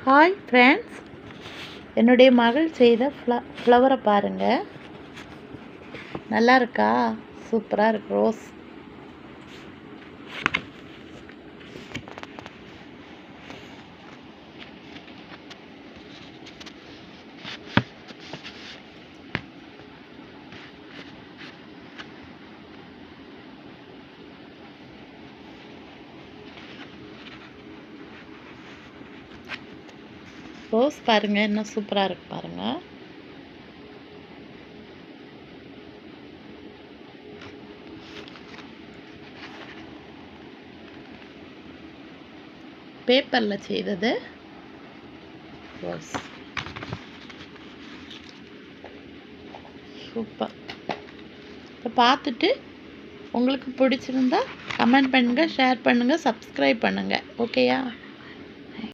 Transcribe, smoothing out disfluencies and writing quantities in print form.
Hi friends, என்னுடைய மகள் செய்த ஃப்ளவரை பாருங்கள். நல்லா இருக்கா? சூப்பராக இருக்கு. ரோஸ் ரோஸ் பாருங்கள், என்ன சூப்பராக இருக்கு பாருங்கள். பேப்பரில் செய்தது ரோஸ் சூப்பர். இப்போ பார்த்துட்டு உங்களுக்கு பிடிச்சிருந்தா கமெண்ட் பண்ணுங்கள், ஷேர் பண்ணுங்கள், சப்ஸ்கிரைப் பண்ணுங்கள். ஓகேயா?